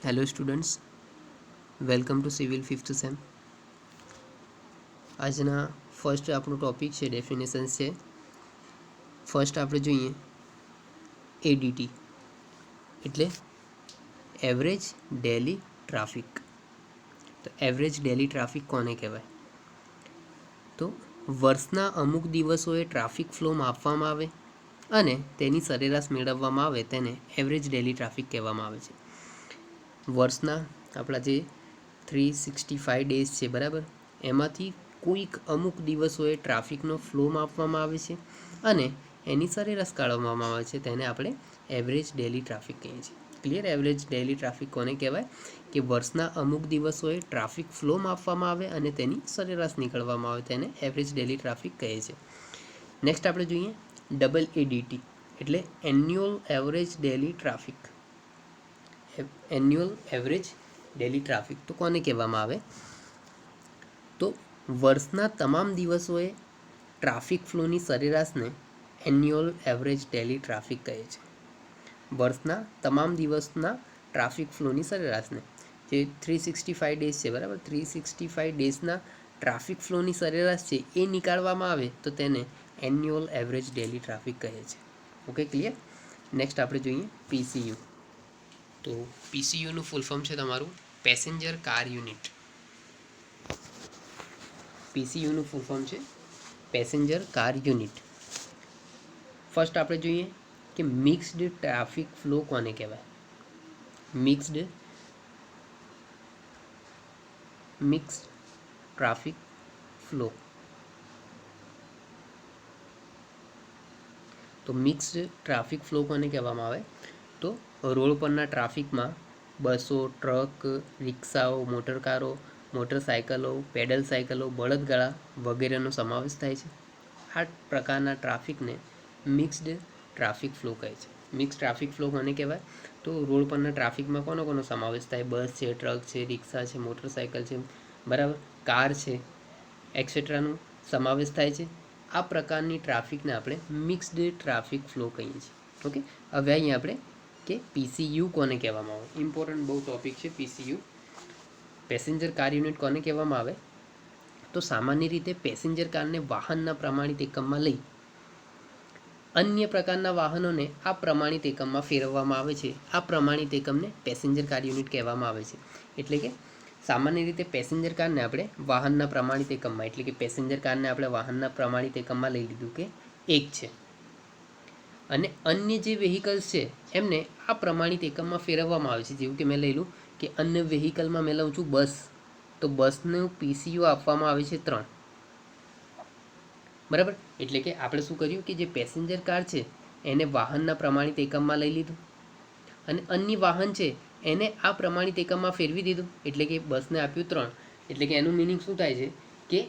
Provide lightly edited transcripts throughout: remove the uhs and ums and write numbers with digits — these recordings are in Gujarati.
Hello students, welcome to civil fifth sem. આજના ફર્સ્ટ આપણું ટોપિક છે ડેફિનેશન્સ છે. ફર્સ્ટ આપણે જોઈએ એડીટી એટલે એવરેજ ડેલી ટ્રાફિક. તો એવરેજ ડેલી ટ્રાફિક કોને કહેવાય? તો વર્ષના અમુક દિવસોએ ટ્રાફિક ફ્લો માપવામાં આવે અને તેની સરેરાશ મેળવવામાં આવે તેને એવરેજ ડેલી ટ્રાફિક કહેવામાં આવે છે. વર્ષના આપણા જે 365 ડેઝ છે બરાબર, એમાંથી કોઈક અમુક દિવસોએ ટ્રાફિકનો ફ્લો માપવામાં આવે છે અને એની સરેરાશ કાઢવામાં આવે છે, તેને આપણે એવરેજ ડેલી ટ્રાફિક કહીએ છીએ. ક્લિયર? એવરેજ ડેલી ટ્રાફિક કોને કહેવાય? કે વર્ષના અમુક દિવસોએ ટ્રાફિક ફ્લો માપવામાં આવે અને તેની સરેરાશ નીકળવામાં આવે, તેને એવરેજ ડેલી ટ્રાફિક કહે છે. નેક્સ્ટ આપણે જોઈએ ડબલ એડીટી એટલે annual average daily traffic. Annual average daily traffic તો કોને કહેવામાં આવે? તો વર્ષના તમામ દિવસોએ ટ્રાફિક ફ્લોની સરેરાશને એન્યુઅલ એવરેજ ડેલી ટ્રાફિક કહે છે. વર્ષના તમામ દિવસના ટ્રાફિક ફ્લોની સરેરાશને, જે 365 ડેઝ છે બરાબર, 365 ડેઝના ટ્રાફિક ફ્લોની સરેરાશ છે એ નીકાળવામાં આવે તો તેને એન્યુઅલ એવરેજ ડેલી ટ્રાફિક કહે છે. Okay, clear? નેક્સ્ટ આપણે જોઈએ પીસીયુ. તો પીસીયુનું ફૂલ ફોર્મ છે તમારું પેસેન્જર કાર યુનિટ. પીસીયુનું ફૂલ ફોર્મ છે પેસેન્જર કાર યુનિટ. ફર્સ્ટ આપણે જોઈએ કે મિક્સ્ડ ટ્રાફિક ફ્લો કોને કહેવાય? Mixed traffic flow. તો મિક્સ્ડ ટ્રાફિક ફ્લો કોને કહેવામાં આવે? તો રોડ પરના ટ્રાફિકમાં બસો, ટ્રક, રિક્ષાઓ, મોટરકારો, મોટરસાયકલો, પેડલ સાયકલો, બળદગાડા વગેરેનો સમાવેશ થાય છે. આ પ્રકારના ટ્રાફિકને મિક્સ્ડ ટ્રાફિક ફ્લો કહે છે. મિક્સ ટ્રાફિક ફ્લો કોને કહેવાય? તો રોડ પરના ટ્રાફિકમાં કોનો સમાવેશ થાય? બસ છે, ટ્રક છે, રિક્ષા છે, મોટરસાયકલ છે, બરાબર, કાર છે, એક્સેટ્રાનો સમાવેશ થાય છે. આ પ્રકારની ટ્રાફિકને આપણે મિક્સ્ડ ટ્રાફિક ફ્લો કહીએ છીએ. ઓકે, હવે અહીંયા આપણે કે પીસીયુ કોને કહેવામાં આવે? ઇમ્પોર્ટન્ટ બહુ ટોપિક છે પીસીયુ. પેસેન્જર કાર યુનિટ કોને કહેવામાં આવે? તો સામાન્ય રીતે પેસેન્જર કારને વાહનના પ્રમાણિત એકમમાં લઈ અન્ય પ્રકારના વાહનોને આ પ્રમાણિત એકમમાં ફેરવવામાં આવે છે. આ પ્રમાણિત એકમને પેસેન્જર કાર યુનિટ કહેવામાં આવે છે. એટલે કે સામાન્ય રીતે પેસેન્જર કારને આપણે વાહનના પ્રમાણિત એકમમાં, એટલે કે પેસેન્જર કારને આપણે વાહનના પ્રમાણિત એકમમાં લઈ લીધું કે એક છે, અને અન્ય જે વ્હીકલ્સ છે એમને આ પ્રમાણિત એકમમાં ફેરવવામાં આવે છે. જેવું કે મેં લઈ લઉં કે અન્ય વ્હીકલમાં મેં લઉં છું બસ, તો બસનું પીસીયુ આપવામાં આવે છે 3. બરાબર, એટલે કે આપણે શું કર્યું કે જે પેસેન્જર કાર છે એને વાહનના પ્રમાણિત એકમમાં લઈ લીધું અને અન્ય વાહન છે એને આ પ્રમાણિત એકમમાં ફેરવી દીધું, એટલે કે બસને આપ્યું 3. એટલે કે એનું મિનિંગ શું થાય છે કે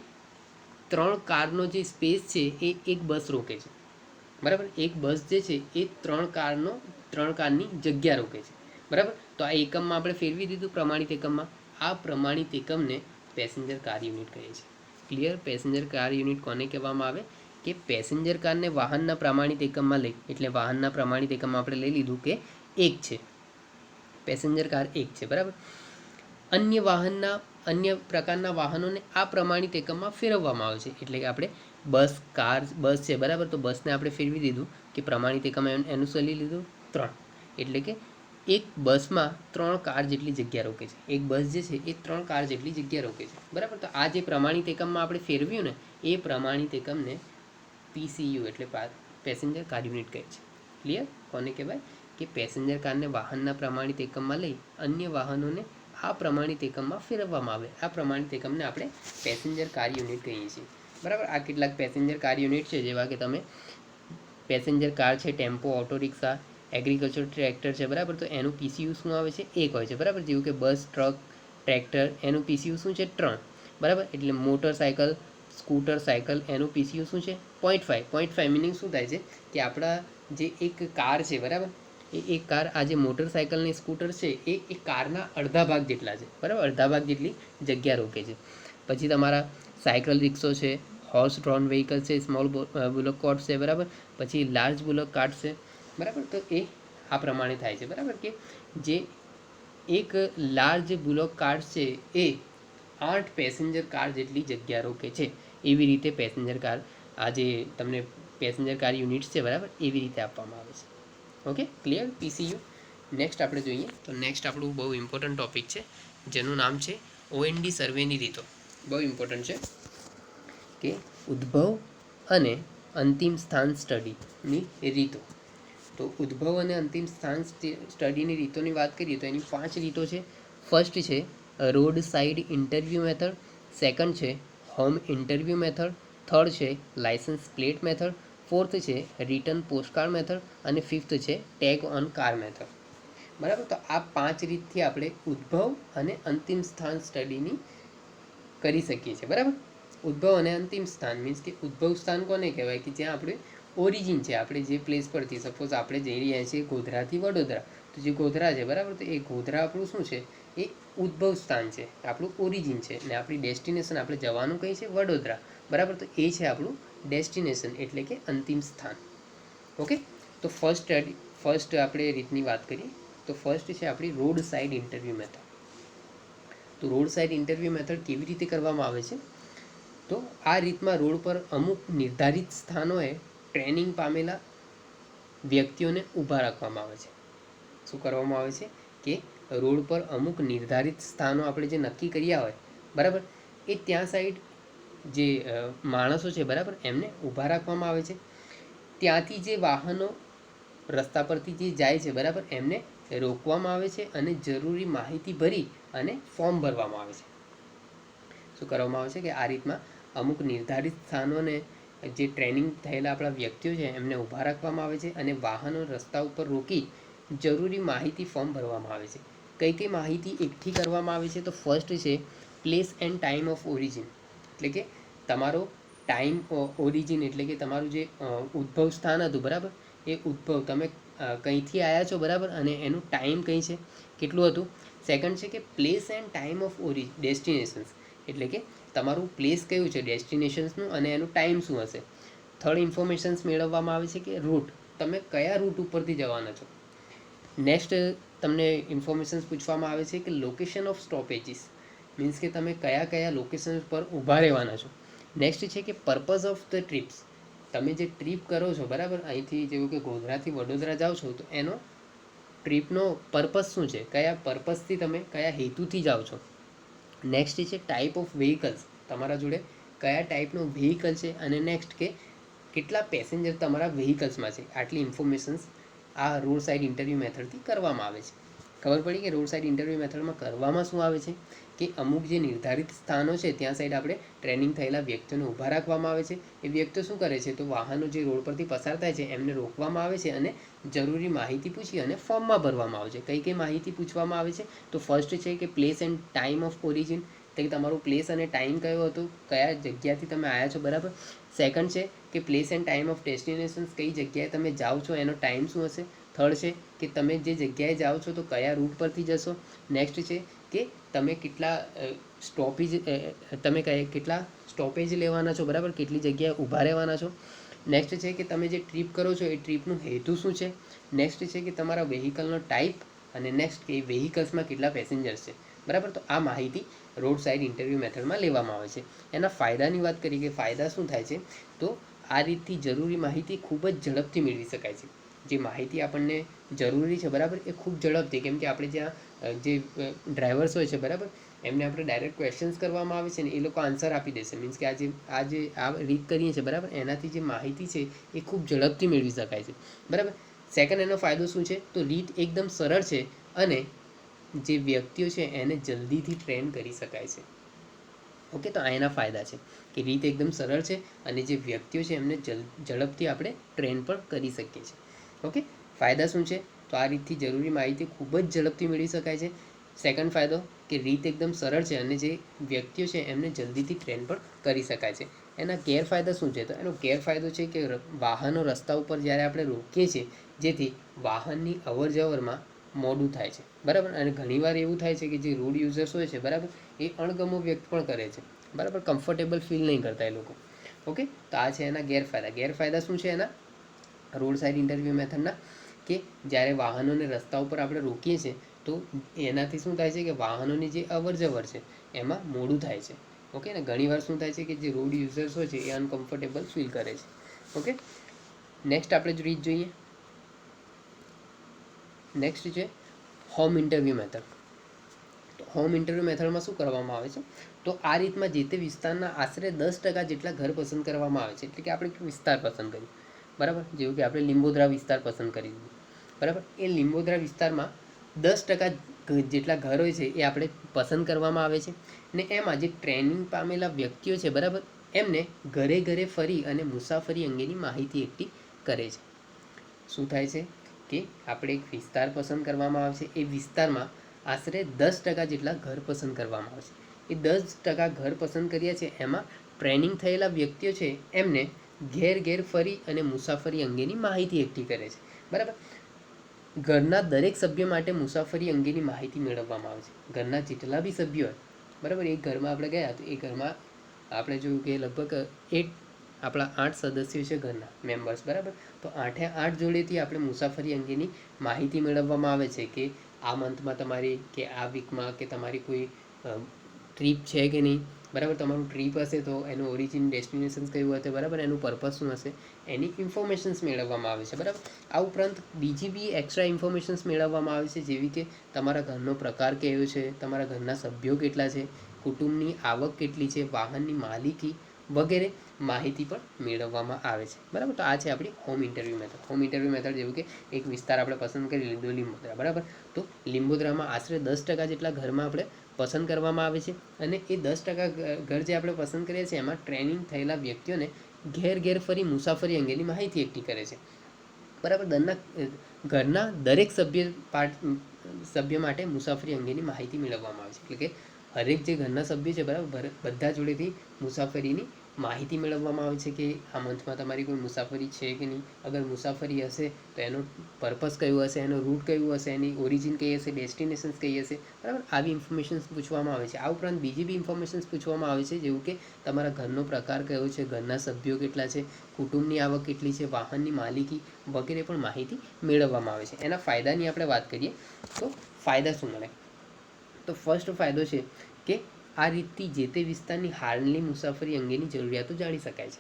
3 કારનો જે સ્પેસ છે એ એક બસ રોકે છે. બરાબર, એક બસ જે છે એ 3 કારની જગ્યા રોકે છે. બરાબર, તો આ એકમમાં આપણે ફેરવી દીધું પ્રમાણિત એકમમાં. આ પ્રમાણિત એકમને પેસેન્જર કાર યુનિટ કહે છે. ક્લિયર? પેસેન્જર કાર યુનિટ કોને કહેવામાં આવે? કે પેસેન્જર કારને વાહનના પ્રમાણિત એકમમાં લઈ, એટલે વાહનના પ્રમાણિત એકમમાં આપણે લઈ લીધું કે 1 છે, પેસેન્જર કાર 1 છે. બરાબર, અન્ય પ્રકારના વાહનોને આ પ્રમાણિત એકમમાં ફેરવવામાં આવે છે. એટલે કે આપણે બસ છે બરાબર, તો બસને આપણે ફેરવી દીધું કે પ્રમાણિત એકમ એનું શું લઈ લીધું 3. એટલે કે એક બસમાં 3 કાર જેટલી જગ્યા રોકે છે. એક બસ જે છે એ 3 કાર જેટલી જગ્યા રોકે છે. બરાબર, તો આ જે પ્રમાણિત એકમમાં આપણે ફેરવ્યું ને એ પ્રમાણિત એકમને પીસીયુ એટલે પેસેન્જર કાર યુનિટ કહે છે. ક્લિયર? કોને કહેવાય? કે પેસેન્જર કારને વાહનના પ્રમાણિત એકમમાં લઈ અન્ય વાહનોને આ પ્રમાણિત એકમમાં ફેરવવામાં આવે. આ પ્રમાણિત એકમને આપણે પેસેન્જર કાર યુનિટ કહીએ છીએ. બરાબર, આ કેટલાક પેસેન્જર કાર યુનિટ છે, જેવા કે તમે પેસેન્જર કાર છે, tempo, auto rickshaw, agriculture tractor છે. બરાબર, તો એનું પીસીયુ શું આવે છે? 1 હોય છે. બરાબર, જેવું કે બસ, ટ્રક, ટ્રેક્ટર એનું પીસીયુ શું છે? 3. બરાબર, એટલે મોટરસાયકલ, સ્કૂટર, સાયકલ એનું પીસીયુ શું છે? 0.5. 0.5 મિનિંગ શું થાય છે કે આપણા જે એક કાર છે બરાબર, એ એક કાર, આ જે મોટરસાયકલ ને સ્કૂટર છે એ કારના અડધા ભાગ જેટલા છે. બરાબર, અડધા ભાગ જેટલી જગ્યા રોકે છે. પછી તમારા સાયકલ, રિક્ષો છે, હોર્સ ડ્રોન વ્હીકલ છે, સ્મોલ બુલક કાર્ટ છે. બરાબર, પછી લાર્જ બુલક કાર્ટ છે. બરાબર, તો એ આ પ્રમાણે થાય છે. બરાબર, કે જે એક લાર્જ બુલોક કાર છે એ 8 પેસેન્જર કાર જેટલી જગ્યા રોકે છે. એવી રીતે પેસેન્જર કાર, આ જે તમને પેસેન્જર કાર યુનિટ્સ છે બરાબર, એવી રીતે આપવામાં આવે છે. Okay, clear PCU. નેક્સ્ટ આપણે જોઈએ તો નેક્સ્ટ આપણું બહુ ઇમ્પોર્ટન્ટ ટોપિક છે જેનું નામ છે ઓએનડી સર્વેની રીતો. બહુ ઇમ્પોર્ટન્ટ છે કે ઉદ્ભવ અને અંતિમ સ્થાન સ્ટડીની રીતો. તો ઉદ્ભવ અને અંતિમ સ્થાન સ્ટડીની રીતોની વાત કરીએ તો એની 5 રીતો છે. ફર્સ્ટ છે road side interview method, second છે હોમ ઇન્ટરવ્યૂ મેથડ, થર્ડ છે લાઇસન્સ પ્લેટ મેથડ, ફોર્થ છે રિટર્ન પોસ્ટકાર્ડ મેથડ અને ફિફ્થ છે ટેગ ઓન કાર મેથડ. બરાબર, તો આ 5 રીતથી આપણે ઉદ્ભવ અને અંતિમ સ્થાન સ્ટડીની કરી શકીએ છીએ. બરાબર, ઉદ્ભવ અને અંતિમ સ્થાન મીન્સ કે ઉદ્ભવ સ્થાન કોને કહેવાય કે જ્યાં આપણે ઓરિજિન છે, આપણે જે પ્લેસ પરથી, સપોઝ આપણે જઈ રહ્યા છીએ ગોધરાથી વડોદરા, તો જે ગોધરા છે બરાબર, તો એ ગોધરા આપણું શું છે, એ ઉદ્ભવ સ્થાન છે, આપણું ઓરિજિન છે. અને આપણી ડેસ્ટિનેશન, આપણે જવાનું કઈ છે, વડોદરા. બરાબર, તો એ છે આપણું ડેસ્ટિનેશન એટલે કે અંતિમ સ્થાન. ઓકે, તો ફર્સ્ટ આપણે રીતની વાત કરીએ તો ફર્સ્ટ છે આપણી રોડ સાઇડ ઇન્ટરવ્યૂ મેથડ. તો રોડ સાઇડ ઇન્ટરવ્યૂ મેથડ કેવી રીતે કરવામાં આવે છે, તો આ રીતમાં રોડ પર અમુક નિર્ધારિત સ્થાનોએ ટ્રેનિંગ પામેલા વ્યક્તિઓને ઊભા રાખવામાં આવે છે. શું કરવામાં આવે છે કે રોડ પર અમુક નિર્ધારિત સ્થાનો આપણે જે નક્કી કર્યા હોય બરાબર, એ ત્યાં સાઈડ જે માણસો છે બરાબર, એમને ઊભા રાખવામાં આવે છે. ત્યાંથી જે વાહનો રસ્તા પરથી જે જાય છે બરાબર, એમને રોકવામાં આવે છે અને જરૂરી માહિતી ભરી અને ફોર્મ ભરવામાં આવે છે. શું કરવામાં આવે છે કે આ રીતમાં અમુક નિર્ધારિત સ્થાનોને જે ટ્રેનિંગ થયેલા આપણા વ્યક્તિઓ છે એમને ઊભા રાખવામાં આવે છે અને વાહનો રસ્તા ઉપર રોકી જરૂરી માહિતી ફોર્મ ભરવામાં આવે છે. કઈ કઈ માહિતી એકઠી કરવામાં આવે છે, તો ફર્સ્ટ છે place end time of origin, એટલે કે તમારો ટાઈમ ઓરિજિન એટલે કે તમારું જે ઉદ્ભવ સ્થાન હતું બરાબર, એ ઉદ્ભવ તમે કંઈથી આવ્યા છો બરાબર, અને એનું ટાઈમ કંઈ છે, કેટલું હતું. સેકન્ડ છે કે place end time of destinations, એટલે કે તમારું પ્લેસ કયું છે ડેસ્ટિનેશન્સનું અને એનું ટાઈમ શું હશે. થર્ડ ઇન્ફોર્મેશન્સ મેળવવામાં આવે છે કે રૂટ, તમે કયા રૂટ ઉપરથી જવાના છો. નેક્સ્ટ તમને ઇન્ફોર્મેશન્સ પૂછવામાં આવે છે કે લોકેશન ઓફ સ્ટોપેજીસ, મીન્સ કે તમે કયા કયા લોકેશન પર ઊભા રહેવાના છો. નેક્સ્ટ છે કે પર્પઝ ઓફ ધ ટ્રીપ્સ, તમે જે ટ્રીપ કરો છો બરાબર, અહીંથી જેવું કે ગોધરાથી વડોદરા જાઓ છો, તો એનો ટ્રીપનો પર્પઝ શું છે, કયા પર્પઝથી તમે કયા હેતુથી જાઓ છો. નેક્સ્ટ છે ટાઈપ ઓફ વ્હીકલ્સ, તમારા જોડે કયા ટાઈપનું વ્હીકલ છે, અને નેક્સ્ટ કે કેટલા પેસેન્જર તમારા વ્હીકલ્સમાં છે. આટલી ઇન્ફોર્મેશન્સ આ રોડ સાઇડ ઇન્ટરવ્યૂ મેથડથી કરવામાં આવે છે. ખબર પડી કે રોડ સાઇડ ઇન્ટરવ્યૂ મેથડમાં કરવામાં શું આવે છે કે અમુક જે નિર્ધારિત સ્થાનો છે ત્યાં સાઈડ આપણે ટ્રેનિંગ થયેલા વ્યક્તિઓને ઊભા રાખવામાં આવે છે. એ વ્યક્તિઓ શું કરે છે, તો વાહનો જે રોડ પરથી પસાર થાય છે એમને રોકવામાં આવે છે અને જરૂરી માહિતી પૂછી અને ફોર્મમાં ભરવામાં આવે છે. કઈ કઈ માહિતી પૂછવામાં આવે છે, તો ફર્સ્ટ છે કે place end time of origin, એટલે કે તમારું પ્લેસ અને ટાઈમ કયો હતો, કયા જગ્યાથી તમે આવ્યા છો બરાબર. સેકન્ડ છે કે place end time of destinations, કઈ જગ્યાએ તમે જાઓ છો એનો ટાઈમ શું હશે. થર્ડ છે કે તમે જે જગ્યાએ જાઓ છો તો કયા રૂટ પરથી જશો. નેક્સ્ટ છે કે તમે કેટલા કેટલા સ્ટોપેજ લેવાના છો બરાબર, કેટલી જગ્યાએ ઊભા રહેવાના છો. નેક્સ્ટ છે કે તમે જે ટ્રીપ કરો છો એ ટ્રીપનું હેતુ શું છે. નેક્સ્ટ છે કે તમારા વેહિકલનો ટાઈપ, અને નેક્સ્ટ કે વેહિકલ્સમાં કેટલા પેસેન્જર્સ છે બરાબર. તો આ માહિતી રોડ સાઇડ ઇન્ટરવ્યૂ મેથડમાં લેવામાં આવે છે. એના ફાયદાની વાત કરીએ કે ફાયદા શું થાય છે, તો આ રીતથી જરૂરી માહિતી ખૂબ જ ઝડપથી મેળવી શકાય છે. જે માહિતી આપણને જરૂરી છે બરાબર, એ ખૂબ ઝડપથી, કેમ કે આપણે જ્યાં જે ડ્રાઈવર્સ હોય છે બરાબર, એમને આપણે ડાયરેક્ટ ક્વેશ્ચન્સ કરવામાં આવે છે ને એ લોકો આન્સર આપી દેશે. મીન્સ કે આ રીત કરીએ છીએ બરાબર, એનાથી જે માહિતી છે એ ખૂબ ઝડપથી મેળવી શકાય છે બરાબર. સેકન્ડ એનો ફાયદો શું છે, તો રીત એકદમ સરળ છે અને જે વ્યક્તિઓ છે એને જલ્દીથી ટ્રેન કરી શકાય છે. ઓકે, તો આ એના ફાયદા છે કે રીત એકદમ સરળ છે અને જે વ્યક્તિઓ છે એમને ઝડપથી આપણે ટ્રેન પણ કરી શકીએ છીએ. ઓકે, ફાયદા શું છે, તો આ રીતથી જરૂરી માહિતી ખૂબ જ ઝડપથી મેળવી શકાય છે. સેકન્ડ ફાયદો કે રીત એકદમ સરળ છે અને જે વ્યક્તિઓ છે એમને જલ્દીથી ટ્રેન પણ કરી શકાય છે. એના ગેરફાયદા શું છે, તો એનો ગેરફાયદો છે કે વાહનો રસ્તા ઉપર જ્યારે આપણે રોકીએ છીએ જેથી વાહનની અવર જવરમાં મોડું થાય છે બરાબર. અને ઘણીવાર એવું થાય છે કે જે રોડ યુઝર્સ હોય છે બરાબર, એ અણગમો વ્યક્ત પણ કરે છે બરાબર, કમ્ફર્ટેબલ ફીલ નહીં કરતા એ લોકો. ઓકે, તો આ છે એના ગેરફાયદા. ગેરફાયદા શું છે એના રોડ સાઇડ ઇન્ટરવ્યૂ મેથડના, કે જ્યારે વાહનોને રસ્તા ઉપર આપણે રોકીએ છીએ તો એનાથી શું થાય છે કે વાહનોની જે અવર જવર છે એમાં મોડું થાય છે. ઓકે ને ઘણીવાર શું થાય છે કે જે રોડ યુઝર્સ હોય છે એ અનકમ્ફર્ટેબલ ફીલ કરે છે. ઓકે, નેક્સ્ટ આપણે રીત જોઈએ. નેક્સ્ટ છે હોમ ઇન્ટરવ્યૂ મેથડ. તો હોમ ઇન્ટરવ્યૂ મેથડમાં શું કરવામાં આવે છે, તો આ રીતમાં જે તે વિસ્તારના આશરે 10% જેટલા ઘર પસંદ કરવામાં આવે છે. એટલે કે આપણે વિસ્તાર પસંદ કર્યું, બરાબર, જેવું કે આપણે લીંબોદરા વિસ્તાર પસંદ કરી દીધું, બરાબર. એ લીંબોદરા વિસ્તારમાં 10% જેટલા ઘર હોય છે એ આપણે પસંદ કરવામાં આવે છે. ને એમાં જે ટ્રેનિંગ પામેલા વ્યક્તિઓ છે, બરાબર, એમને ઘરે ઘરે ફરી અને મુસાફરી અંગેની માહિતી એકઠી કરે છે. શું થાય છે કે આપણે એક વિસ્તાર પસંદ કરવામાં આવે છે, એ વિસ્તારમાં આશરે 10% જેટલા ઘર પસંદ કરવામાં આવે છે. એ 10% ઘર પસંદ કર્યા છે એમાં ટ્રેનિંગ થયેલા વ્યક્તિઓ છે એમને ઘેર ઘેર ફરી અને મુસાફરી અંગેની માહિતી એકઠી કરે છે, બરાબર. ઘરના દરેક સભ્ય માટે મુસાફરી અંગેની માહિતી મેળવવામાં આવે છે. ઘરના જેટલા બી સભ્યો હોય, બરાબર, એક ઘરમાં આપણે ગયા તો એ ઘરમાં આપણે જોયું કે લગભગ આપણા 8 સદસ્યો છે ઘરના મેમ્બર્સ, બરાબર. તો 8 જોડેથી આપણે મુસાફરી અંગેની માહિતી મેળવવામાં આવે છે કે આ મંથમાં તમારી કે આ વીકમાં કે તમારી કોઈ ટ્રીપ છે કે નહીં, બરાબર. તમારું ટ્રીપ હશે તો એનું ઓરિજિન ડેસ્ટિનેશન કયું હશે, બરાબર, એનું પર્પસ શું હશે, એની ઇન્ફોર્મેશન્સ મેળવવામાં આવે છે, બરાબર. આ ઉપરાંત બીજી બી એક્સ્ટ્રા ઇન્ફોર્મેશન્સ મેળવવામાં આવે છે, જેવી કે તમારા ઘરનો પ્રકાર કયો છે, તમારા ઘરના સભ્યો કેટલા છે, કુટુંબની આવક કેટલી છે, વાહનની માલિકી વગેરે માહિતી પણ મેળવવામાં આવે છે, બરાબર. તો આ છે આપણી home interview method. Home interview method જેવું કે એક વિસ્તાર આપણે પસંદ કરી લીધો લીંબોદરા, બરાબર. તો લીંબોદરામાં આશરે 10% જેટલા ઘરમાં આપણે પસંદ કરવામાં આવે છે. અને એ 10% ઘર જે આપણે પસંદ કરીએ છીએ એમાં ટ્રેનિંગ થયેલા વ્યક્તિઓને ઘેર ઘેર ફરી મુસાફરી અંગેની માહિતી એકઠી કરે છે, બરાબર. ઘરના દરેક સભ્ય માટે મુસાફરી અંગેની માહિતી મેળવવામાં આવે છે. એટલે કે હરેક જે ઘરના સભ્ય છે, બરાબર, બધા જોડેથી મુસાફરીની માહિતી મેળવવામાં આવે છે કે આ મંથમાં તમારી કોઈ મુસાફરી છે કે નહીં, અગર મુસાફરી હશે તો એનો પર્પસ કયું હશે, એનો રૂટ કયું હશે, એની ઓરિજિન કઈ હશે, ડેસ્ટિનેશન્સ કઈ હશે, બરાબર. આવી ઇન્ફોર્મેશન્સ પૂછવામાં આવે છે. આ ઉપરાંત બીજી બી ઇન્ફોર્મેશન્સ પૂછવામાં આવે છે, જેવું કે તમારા ઘરનો પ્રકાર કયો છે, ઘરના સભ્યો કેટલા છે, કુટુંબની આવક કેટલી છે, વાહનની માલિકી વગેરે પણ માહિતી મેળવવામાં આવે છે. એના ફાયદાની આપણે વાત કરીએ તો ફાયદા શું મળે, તો ફર્સ્ટ ફાયદો છે કે આ રીતથી જે તે વિસ્તારની હાલની મુસાફરી અંગેની જરૂરિયાતો જાણી શકાય છે,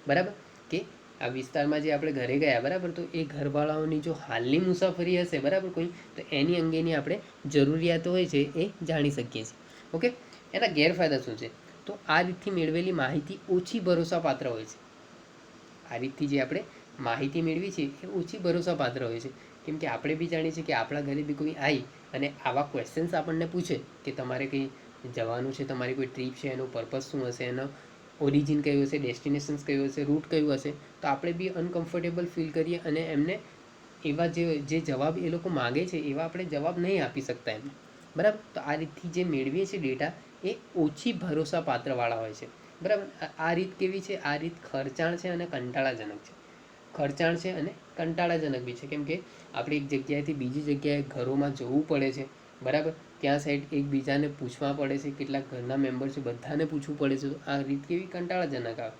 બરાબર. કે આ વિસ્તારમાં જે આપણે ઘરે ગયા, બરાબર, તો એ ઘરવાળાઓની જો હાલની મુસાફરી હશે, બરાબર, કોઈ, તો એની અંગેની આપણે જરૂરિયાતો હોય છે એ જાણી શકીએ છીએ. ઓકે, એના ગેરફાયદા શું છે, તો આ રીતથી મેળવેલી માહિતી ઓછી ભરોસાપાત્ર હોય છે. આ રીતથી જે આપણે માહિતી મેળવી છે એ ઓછી ભરોસાપાત્ર હોય છે. કેમ કે આપણે બી જાણીએ છીએ કે આપણા ઘરે બી કોઈ આવી અને આવા ક્વેશ્ચન્સ આપણને પૂછે કે તમારે કંઈ જવાનું છે, તમારી કોઈ ટ્રીપ છે, એનો પર્પસ શું હશે, એનો ઓરિજિન કયું હશે, ડેસ્ટિનેશન્સ કયું હશે, રૂટ કયું હશે, તો આપણે બી અનકમ્ફર્ટેબલ ફીલ કરીએ અને એમને એવા જે જવાબ એ લોકો માગે છે એવા આપણે જવાબ નહીં આપી શકતા એમને, બરાબર. તો આ રીતથી જે મેળવીએ છીએ ડેટા એ ઓછી ભરોસાપાત્રવાળા હોય છે, બરાબર. આ રીત કેવી છે, આ રીત ખર્ચાળ છે અને કંટાળાજનક છે. ખર્ચાળ છે અને કંટાળાજનક બી છે. કેમ કે આપણે એક જગ્યાએથી બીજી જગ્યાએ ઘરોમાં જવું પડે છે, બરાબર. ત્યાં સાઈડ એકબીજાને પૂછવા પડે છે, કેટલાક ઘરના મેમ્બર છે બધાને પૂછવું પડે છે. તો આ રીત કેવી કંટાળાજનક આવે.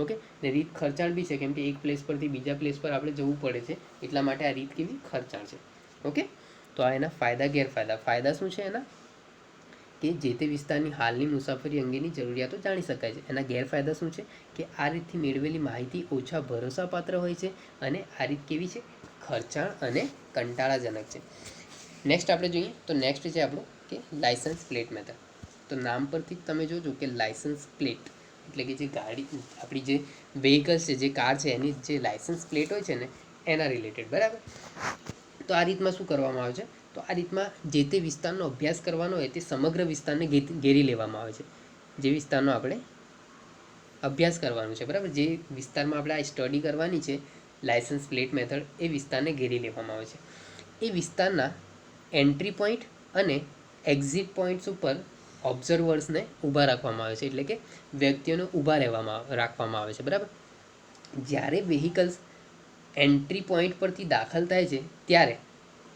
ઓકે, ને રીત ખર્ચાળ બી છે, કેમ કે એક પ્લેસ પરથી બીજા પ્લેસ પર આપણે જવું પડે છે, એટલા માટે આ રીત કેવી ખર્ચાળ છે. ઓકે, તો આ એના ફાયદા ગેરફાયદા. ફાયદા શું છે એના, કે જે તે વિસ્તારની હાલની મુસાફરી અંગેની જરૂરિયાતો જાણી શકાય છે. એના ગેરફાયદા શું છે, કે આ રીતથી મેળવેલી માહિતી ઓછા ભરોસાપાત્ર હોય છે અને આ રીત કેવી છે, ખર્ચાળ અને કંટાળાજનક છે. નેક્સ્ટ આપણે જોઈએ તો નેક્સ્ટ છે આપણું કે લાયસન્સ પ્લેટ મેથડ. તો નામ પરથી જ તમે જોજો કે લાયસન્સ પ્લેટ એટલે કે જે ગાડી આપણી જે વ્હીકલ્સ છે, જે કાર છે, એની જે લાયસન્સ પ્લેટ હોય છે ને એના રિલેટેડ, બરાબર. તો આ રીતમાં શું કરવામાં આવે છે, તો આ રીતમાં જે તે વિસ્તારનો અભ્યાસ કરવાનો હોય તે સમગ્ર વિસ્તારને ઘેરી લેવામાં આવે છે. જે વિસ્તારનો આપણે અભ્યાસ કરવાનો છે, બરાબર, જે વિસ્તારમાં આપણે આ સ્ટડી કરવાની છે લાયસન્સ પ્લેટ મેથડ, એ વિસ્તારને ઘેરી લેવામાં આવે છે. એ વિસ્તારના એન્ટ્રી પોઈન્ટ અને એક્ઝિટ પોઈન્ટ્સ ઉપર ઓબ્ઝર્વર્સને ઊભા રાખવામાં આવે છે. એટલે કે વ્યક્તિઓને ઊભા રાખવામાં આવે છે, બરાબર. જ્યારે વ્હીકલ્સ એન્ટ્રી પોઈન્ટ પરથી દાખલ થાય છે ત્યારે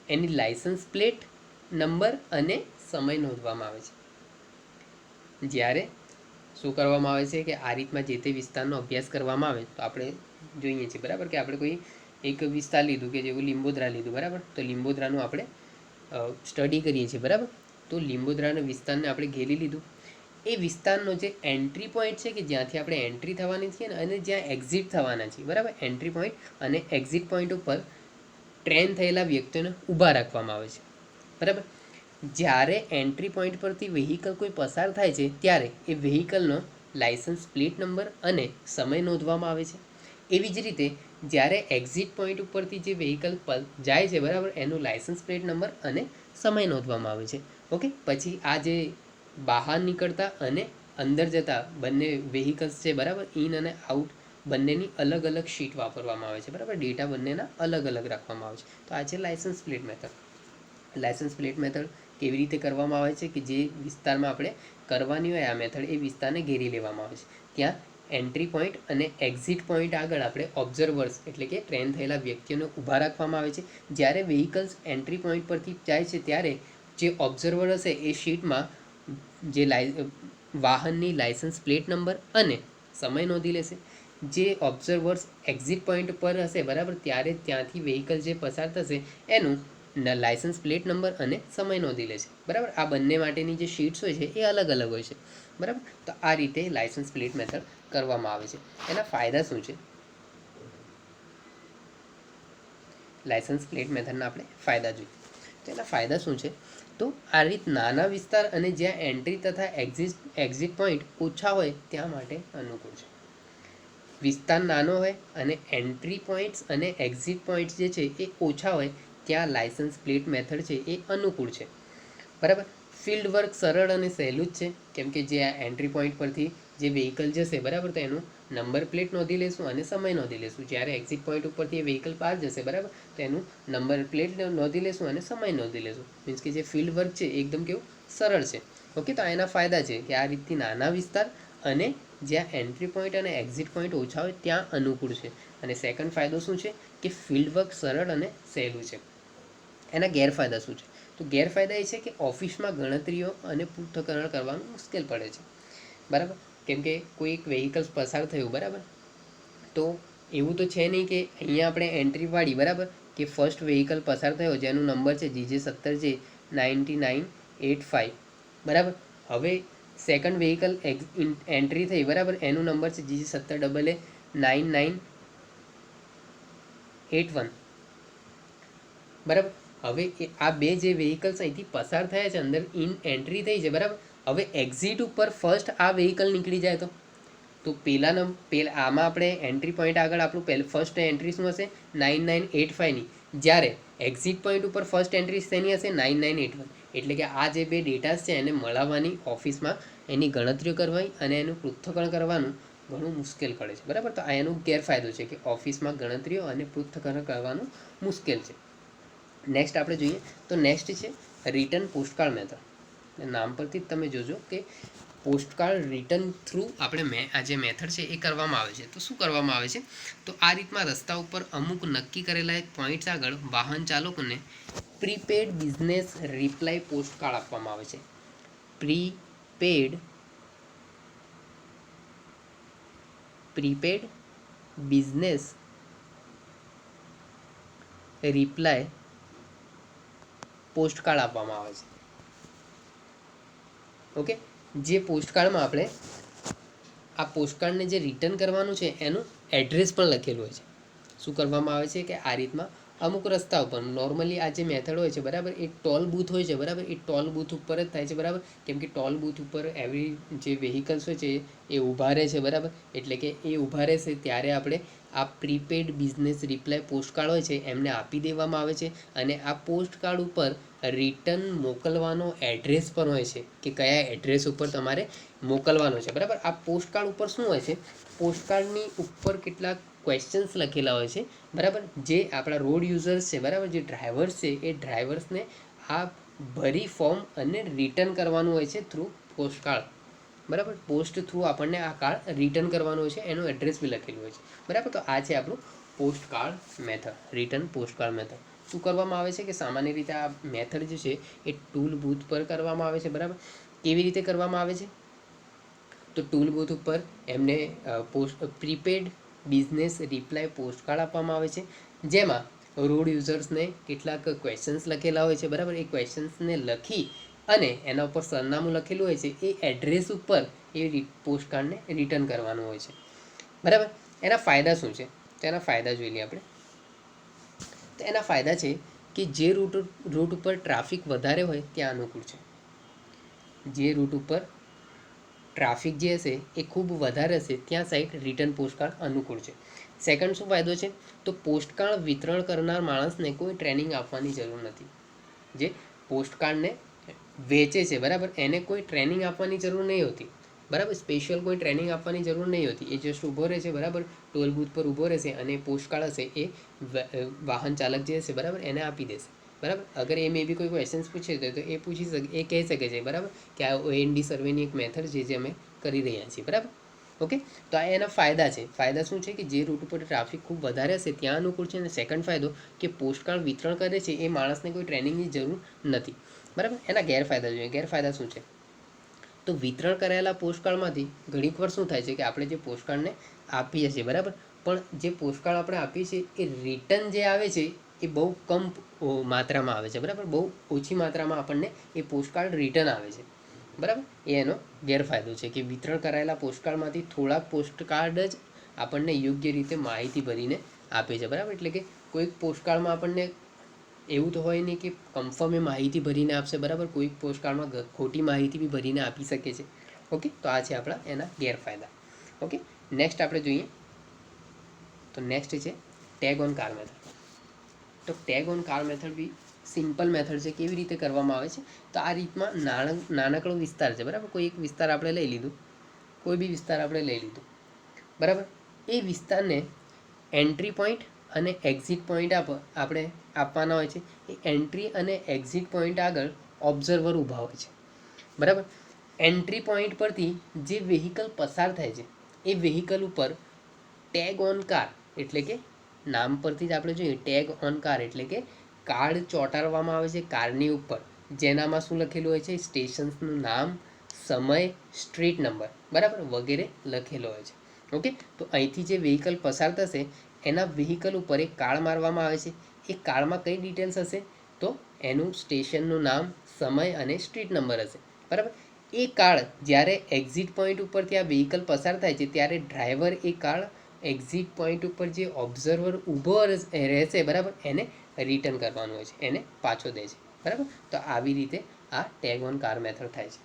એની લાયસન્સ પ્લેટ નંબર અને સમય નોંધવામાં આવે છે. જ્યારે શું કરવામાં આવે છે કે આ રીતમાં જે તે વિસ્તારનો અભ્યાસ કરવામાં આવે તો આપણે જોઈએ છીએ, બરાબર, કે આપણે કોઈ એક વિસ્તાર લીધું કે જેવું લીંબોદરા લીધું, બરાબર. તો લીંબોદરાનું આપણે સ્ટડી કરીએ છીએ, બરાબર. તો લીંબોદરાના વિસ્તારને આપણે ઘેરી લીધું. એ વિસ્તારનો જે એન્ટ્રી પોઈન્ટ છે કે જ્યાંથી આપણે એન્ટ્રી થવાની છે ને અને જ્યાં એક્ઝિટ થવાના છે, બરાબર, એન્ટ્રી પોઈન્ટ અને એક્ઝિટ પોઈન્ટ ઉપર ટ્રેન થયેલા વ્યક્તિઓને ઊભા રાખવામાં આવે છે, બરાબર. જ્યારે એન્ટ્રી પોઈન્ટ પરથી વ્હીકલ કોઈ પસાર થાય છે ત્યારે એ વ્હીકલનો લાઇસન્સ પ્લેટ નંબર અને સમય નોંધવામાં આવે છે. એવી જ રીતે જ્યારે એક્ઝિટ પોઈન્ટ ઉપરથી જે વ્હીકલ જાય છે, બરાબર, એનું લાઇસન્સ પ્લેટ નંબર અને સમય નોંધવામાં આવે છે. ઓકે, પછી આ જે બહાર નીકળતા અને અંદર જતા બંને વ્હીકલ્સ છે, બરાબર, ઇન અને આઉટ બંનેની અલગ અલગ શીટ વાપરવામાં આવે છે, બરાબર. ડેટા બંનેના અલગ અલગ રાખવામાં આવે છે. તો આ છે licence plate method. Licence plate method કેવી રીતે કરવામાં આવે છે કે જે વિસ્તારમાં આપણે કરવાની હોય આ મેથડ, એ વિસ્તારને ઘેરી લેવામાં આવે છે. ત્યાં એન્ટ્રી પોઈન્ટ અને એક્ઝિટ પોઈન્ટ આગળ આપણે ઓબ્ઝર્વર્સ એટલે કે ટ્રેન થયેલા વ્યક્તિઓને ઊભા રાખવામાં આવે છે. જ્યારે વ્હીકલ્સ એન્ટ્રી પોઈન્ટ પરથી જાય છે ત્યારે જે ઓબ્ઝર્વર હશે એ શીટમાં જે વાહનની લાઇસન્સ પ્લેટ નંબર અને સમય નોંધી લેશે. જે ઓબ્ઝર્વર્સ એક્ઝિટ પોઈન્ટ પર હશે, બરાબર, ત્યારે ત્યાંથી વ્હીકલ જે પસાર થશે એનું લાઇસન્સ પ્લેટ નંબર અને સમય નોંધી લે છે, બરાબર. આ બંને માટેની જે શીટ્સ હોય છે એ અલગ અલગ હોય છે, બરાબર. તો આ રીતે લાઇસન્સ પ્લેટ મેથડ કરવામાં આવે છે. એના ફાયદા શું છે? લાઇસન્સ પ્લેટ મેથડના આપણે ફાયદા જોઈએ. તો એના ફાયદા શું છે? તો આ રીત નાના વિસ્તાર અને જ્યાં એન્ટ્રી તથા એક્ઝિટ પોઈન્ટ ઓછા હોય ત્યાં માટે અનુકૂળ છે. વિસ્તાર નાનો હોય અને એન્ટ્રી પોઈન્ટ્સ અને એક્ઝિટ પોઈન્ટ્સ જે છે એ ઓછા હોય ત્યાં લાઇસન્સ પ્લેટ મેથડ છે એ અનુકૂળ છે, બરાબર. ફિલ્ડ વર્ક સરળ અને સહેલું જ છે, કેમ કે જે આ એન્ટ્રી પોઈન્ટ પરથી જે વ્હીકલ જશે, બરાબર, તો એનું નંબર પ્લેટ નોંધી લેશું અને સમય નોંધી લેશું. જ્યારે એક્ઝિટ પોઈન્ટ ઉપરથી એ વ્હીકલ બહાર જશે, બરાબર, તો એનું નંબર પ્લેટ નોંધી લેશું અને સમય નોંધી લેશું. મીન્સ કે જે ફિલ્ડ વર્ક છે એ એકદમ કેવું સરળ છે. ઓકે, તો એના ફાયદા છે કે આ રીતથી નાના વિસ્તાર અને જ્યાં એન્ટ્રી પોઈન્ટ અને એક્ઝિટ પોઈન્ટ ઓછા હોય ત્યાં અનુકૂળ છે. અને સેકન્ડ ફાયદો શું છે કે ફિલ્ડ વર્ક સરળ અને સહેલું છે. એના ગેરફાયદા શું છે? તો ગેરફાયદા એ છે કે ઓફિસમાં ગણતરીઓ અને પૃથ્થકરણ કરવાનું મુશ્કેલ પડે છે, બરાબર. કેમ કે કોઈ એક વ્હીકલ્સ પસાર થયું, બરાબર, તો એવું તો છે નહીં કે અહીંયા આપણે એન્ટ્રી પાડી, બરાબર, કે ફર્સ્ટ વ્હીકલ પસાર થયો જેનું નંબર છે GJ17J 9985, બરાબર. હવે સેકન્ડ વ્હીકલ એન્ટ્રી થઈ, બરાબર, એનું નંબર છે GJ17AA 9981, બરાબર. હવે આ બે જે વ્હીકલ્સ અહીંથી પસાર થયા છે, અંદર એન્ટ્રી થઈ છે, બરાબર. હવે એક્ઝિટ ઉપર ફર્સ્ટ આ વ્હીકલ નીકળી જાય તો આમાં આપણે એન્ટ્રી પોઈન્ટ આગળ આપણું ફર્સ્ટ એન્ટ્રી શું હશે? 9985ની. જ્યારે એક્ઝિટ પોઈન્ટ ઉપર ફર્સ્ટ એન્ટ્રી શેની હશે? 9981. એટલે કે આ જે બે ડેટાસ છે એને મળવાની ઓફિસમાં એની ગણતરીઓ કરવાની અને એનું પૃથ્થકરણ કરવાનું ઘણું મુશ્કેલ પડે છે, બરાબર. તો આ એનો ગેરફાયદો છે કે ઓફિસમાં ગણતરીઓ અને પૃથ્થકરણ કરવાનું મુશ્કેલ છે. નેક્સ્ટ આપણે જોઈએ તો નેક્સ્ટ છે રિટર્ન પોસ્ટકાર્ડ મેથડ. નામ પરથી જ તમે જોજો કે પોસ્ટકાર્ડ રિટર્ન થ્રુ આપણે આ જે મેથડ છે એ કરવામાં આવે છે. તો શું કરવામાં આવે છે? તો આ રીતમાં રસ્તા ઉપર અમુક નક્કી કરેલા એક પોઈન્ટ્સ આગળ વાહન ચાલકોને પ્રીપેડ બિઝનેસ રિપ્લાય પોસ્ટકાર્ડ આપવામાં આવે છે. પ્રીપેડ બિઝનેસ રિપ્લાય પોસ્ટકાર્ડ આપવામાં આવે છે. ઓકે, જે પોસ્ટકાર્ડમાં આપણે આ પોસ્ટકાર્ડને જે રિટર્ન કરવાનું છે એનું એડ્રેસ પણ લખેલું હોય છે. શું કરવામાં આવે છે કે આ રીતમાં અમુક રસ્તા ઉપર નોર્મલી આ જે મેથડ હોય છે, બરાબર, એ ટોલ બૂથ હોય છે, બરાબર, એ ટોલ બૂથ ઉપર જ થાય છે, બરાબર. કેમ કે ટોલ બૂથ ઉપર એવરી જે વ્હીકલ્સ હોય છે એ ઊભા રહે છે, બરાબર. એટલે કે એ ઊભા રહેશે ત્યારે આપણે આ પ્રીપેડ બિઝનેસ રિપ્લાય પોસ્ટકાર્ડ હોય છે એમને આપી દેવામાં આવે છે. અને આ પોસ્ટકાર્ડ ઉપર રિટર્ન મોકલવાનો એડ્રેસ પણ હોય છે કે કયા એડ્રેસ ઉપર તમારે મોકલવાનો છે, બરાબર. આ પોસ્ટકાર્ડ ઉપર શું હોય છે? પોસ્ટકાર્ડની ઉપર કેટલાક ક્વેશ્ચન્સ લખેલા હોય છે, બરાબર, જે આપણા રોડ યુઝર્સ છે, બરાબર, જે ડ્રાઈવર્સ છે એ ડ્રાઈવર્સને આ ભરી ફોર્મ અને રિટર્ન કરવાનું હોય છે થ્રુ પોસ્ટકાર્ડ, બરાબર. પોસ્ટ થ્રુ આપણને આ કાર્ડ રિટર્ન કરવાનું હોય છે, એનું એડ્રેસ બી લખેલું હોય છે, બરાબર. તો આ છે આપણું postcard method, return postcard method. શું કરવામાં આવે છે કે સામાન્ય રીતે આ મેથડ જે છે એ ટૂલ બૂથ પર કરવામાં આવે છે, બરાબર. કેવી રીતે કરવામાં આવે છે? તો ટૂલ બૂથ ઉપર એમને પ્રીપેડ બિઝનેસ રિપ્લાય પોસ્ટકાર્ડ આપવામાં આવે છે, જેમાં રોડ યુઝર્સને કેટલાક ક્વેશ્ચન્સ લખેલા હોય છે, બરાબર. એ ક્વેશ્ચન્સને લખી અને એના ઉપર સરનામું લખેલું હોય છે, એ એડ્રેસ ઉપર એ પોસ્ટકાર્ડને રિટર્ન કરવાનું હોય છે, બરાબર. એના ફાયદા શું છે? તો એના ફાયદા જોઈ લઈએ આપણે. તો એના ફાયદા છે કે જે રૂટ ઉપર ટ્રાફિક વધારે હોય ત્યાં અનુકૂળ છે. જે રૂટ ઉપર ટ્રાફિક જે હશે એ ખૂબ વધારે હશે ત્યાં સાઈડ રિટર્ન પોસ્ટકાર્ડ અનુકૂળ છે. સેકન્ડ શું ફાયદો છે? તો પોસ્ટકાર્ડ વિતરણ કરનાર માણસને કોઈ ટ્રેનિંગ આપવાની જરૂર નથી. જે પોસ્ટકાર્ડને વેચે છે, બરાબર, એને કોઈ ટ્રેનિંગ આપવાની જરૂર નહીં હોતી, બરાબર. સ્પેશિયલ કોઈ ટ્રેનિંગ આપવાની જરૂર નહીં હોતી. એ જસ્ટ ઊભો રહે છે, બરાબર, ટોલ બૂથ પર ઊભો રહેશે અને પોસ્ટકાર્ડ હશે એ વાહન ચાલક જે હશે, બરાબર, એને આપી દેશે, બરાબર. અગર એ મે બી કોઈ ક્વેશ્ચન્સ પૂછે તો એ પૂછી શકે, એ કહી શકે છે, બરાબર, કે આ OND સર્વેની એક મેથડ છે જે અમે કરી રહ્યા છીએ, બરાબર. ઓકે, તો આ એના ફાયદા છે. ફાયદા શું છે? કે જે રૂટ ઉપર ટ્રાફિક ખૂબ વધારે હશે ત્યાં અનુકૂળ છે. અને સેકન્ડ ફાયદો કે પોસ્ટકાર્ડ વિતરણ કરે છે એ માણસને કોઈ ટ્રેનિંગની જરૂર નથી, બરાબર. એના ગેરફાયદા જોઈએ. ગેરફાયદા શું છે? તો વિતરણ કરાયેલા પોસ્ટકાર્ડમાંથી ઘણીક વાર શું થાય છે કે આપણે જે પોસ્ટકાર્ડને આપીએ છીએ, બરાબર, પણ જે પોસ્ટકાર્ડ આપણે આપીએ છીએ એ રિટર્ન જે આવે છે એ બહુ કમ માત્રામાં આવે છે, બરાબર. બહુ ઓછી માત્રામાં આપણને એ પોસ્ટકાર્ડ રિટર્ન આવે છે, બરાબર. એ એનો ગેરફાયદો છે કે વિતરણ કરાયેલા પોસ્ટકાર્ડમાંથી થોડાક પોસ્ટકાર્ડ જ આપણને યોગ્ય રીતે માહિતી ભરીને આપે છે, બરાબર. એટલે કે કોઈક પોસ્ટકાર્ડમાં આપણને એવું તો હોય નહીં કે કન્ફર્મ એ માહિતી ભરીને આપશે, બરાબર. કોઈક પોસ્ટકાર્ડમાં ખોટી માહિતી બી ભરીને આપી શકે છે. ઓકે, તો આ છે આપણા એના ગેરફાયદા. ઓકે, નેક્સ્ટ આપણે જોઈએ તો નેક્સ્ટ છે ટેગ ઓન કાર મેથડ. તો ટેગ ઓન કાર મેથડ બી સિમ્પલ મેથડ છે. કેવી રીતે કરવામાં આવે છે? તો આ રીતમાં નાનકડો વિસ્તાર છે, બરાબર. કોઈ એક વિસ્તાર આપણે લઈ લીધું, કોઈ બી વિસ્તાર આપણે લઈ લીધું, બરાબર. એ વિસ્તારને એન્ટ્રી પોઈન્ટ અને એક્ઝિટ પોઈન્ટ આપણે આપવાના હોય છે. એ એન્ટ્રી અને એક્ઝિટ પોઈન્ટ આગળ ઓબ્ઝર્વર ઊભા હોય છે, બરાબર. એન્ટ્રી પોઈન્ટ પરથી જે વ્હીકલ પસાર થાય છે એ વ્હીકલ ઉપર ટેગ ઓન કાર એટલે કે નામ પરથી જ આપણે જોઈએ ટેગ ઓન કાર એટલે કે કાર્ડ ચોંટાડવામાં આવે છે કારની ઉપર, જેનામાં શું લખેલું હોય છે? સ્ટેશન્સનું નામ, સમય, સ્ટ્રીટ નંબર, બરાબર, વગેરે લખેલો હોય છે. ઓકે, તો અહીંથી જે વ્હીકલ પસાર થશે એના વ્હીકલ ઉપર એક કાર્ડ મારવામાં આવે છે. એ કાર્ડમાં કઈ ડિટેલ્સ હશે? તો એનું સ્ટેશનનું નામ, સમય અને સ્ટ્રીટ નંબર હશે, બરાબર. એ કાર્ડ જ્યારે એક્ઝિટ પોઈન્ટ ઉપરથી આ વ્હીકલ પસાર થાય છે ત્યારે ડ્રાઈવર એ કાર્ડ એક્ઝિટ પોઈન્ટ ઉપર જે ઓબ્ઝર્વર ઊભો રહેશે, બરાબર, એને રિટર્ન કરવાનું હોય છે, એને પાછો દે છે, બરાબર. તો આવી રીતે આ ટેગ ઓન કાર મેથડ થાય છે.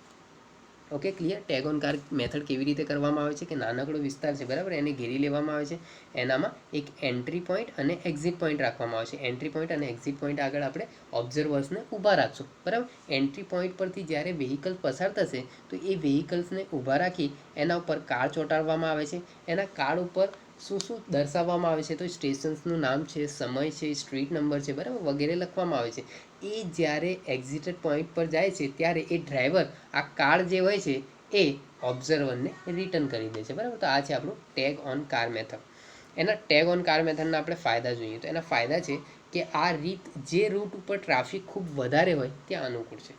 Okay, clear. Tag on car method કેવી રીતે કરવામાં આવે છે કે નાનકડો વિસ્તાર છે, બરાબર, એને ઘેરી લેવામાં આવે છે. એનામાં એક એન્ટ્રી પોઈન્ટ અને એક્ઝિટ પોઈન્ટ રાખવામાં આવે છે. એન્ટ્રી પોઈન્ટ અને એક્ઝિટ પોઈન્ટ આગળ આપણે ઓબ્ઝર્વર્સને ઊભા રાખશું, બરાબર. એન્ટ્રી પોઈન્ટ પરથી જ્યારે વ્હીકલ પસાર થશે તો એ વ્હીકલ્સને ઊભા રાખી એના ઉપર કાર્ડ ચોંટાડવામાં આવે છે. એના કાર્ડ ઉપર શું શું દર્શાવવામાં આવે છે? તો સ્ટેશન્સનું નામ છે, સમય છે, સ્ટ્રીટ નંબર છે, બરાબર, વગેરે લખવામાં આવે છે. એ જ્યારે એક્ઝિટેડ પોઈન્ટ પર જાય છે ત્યારે એ ડ્રાઈવર આ કાર્ડ જે હોય છે એ ઓબ્ઝર્વરને રિટર્ન કરી દે છે, બરાબર. તો આ છે આપણું ટેગ ઓન કાર મેથડ. એના ટેગ ઓન કાર મેથડના આપણે ફાયદા જોઈએ. તો એના ફાયદા છે કે આ રીત જે રૂટ ઉપર ટ્રાફિક ખૂબ વધારે હોય ત્યાં અનુકૂળ છે.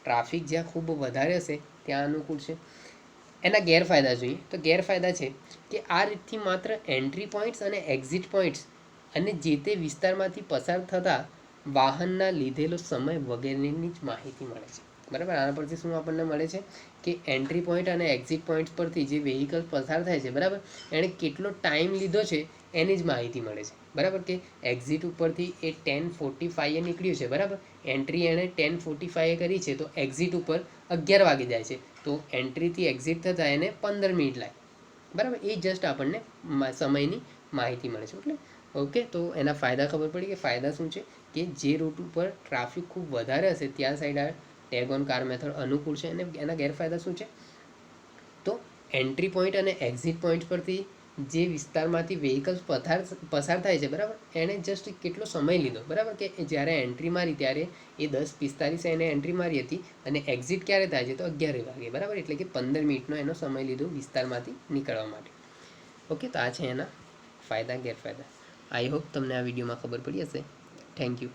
ટ્રાફિક જ્યાં ખૂબ વધારે હશે ત્યાં અનુકૂળ છે. એના ગેરફાયદા જોઈએ. તો ગેરફાયદા છે કે આ રીતથી માત્ર એન્ટ્રી પોઈન્ટ્સ અને એક્ઝિટ પોઈન્ટ્સ અને જે તે વિસ્તારમાંથી પસાર થતા વાહનના લીધેલો સમય વગેરેની જ માહિતી મળે છે, બરાબર. આના પરથી શું આપણને મળે છે કે એન્ટ્રી પોઈન્ટ અને એક્ઝિટ પોઈન્ટ પરથી જે વ્હીકલ પસાર થાય છે, બરાબર, એણે કેટલો ટાઈમ લીધો છે એની જ માહિતી મળે છે, બરાબર. કે એક્ઝિટ ઉપરથી એ 10:45 નીકળ્યું છે, બરાબર. એન્ટ્રી એણે 10:45 કરી છે તો એક્ઝિટ ઉપર 11 વાગે જાય છે, તો એન્ટ્રીથી એક્ઝિટ થતાં એને 15 મિનિટ લાગે, બરાબર. એ જસ્ટ આપણને સમયની માહિતી મળે છે. એટલે ઓકે, તો એના ફાયદા ખબર પડી કે ફાયદા શું છે કે જે રૂટ ઉપર ટ્રાફિક ખૂબ વધારે હશે ત્યાં સાઈડ આ ટેગ ઓન કાર મેથડ અનુકૂળ છે. અને એના ગેરફાયદા શું છે? તો એન્ટ્રી પોઈન્ટ અને એક્ઝિટ પોઈન્ટ પરથી જે વિસ્તારમાંથી વ્હીકલ્સ પસાર થાય છે, બરાબર, એણે જસ્ટ કેટલો સમય લીધો, બરાબર. કે જ્યારે એન્ટ્રી મારી ત્યારે એ 10:45 એને એન્ટ્રી મારી હતી અને એક્ઝિટ ક્યારે થાય છે? તો 11 વાગે, બરાબર. એટલે કે 15 મિનિટનો એનો સમય લીધો વિસ્તારમાંથી નીકળવા માટે. ઓકે, તો આ છે એના ફાયદા ગેરફાયદા. આઈ હોપ તમને આ વિડીયોમાં ખબર પડી હશે. Thank you.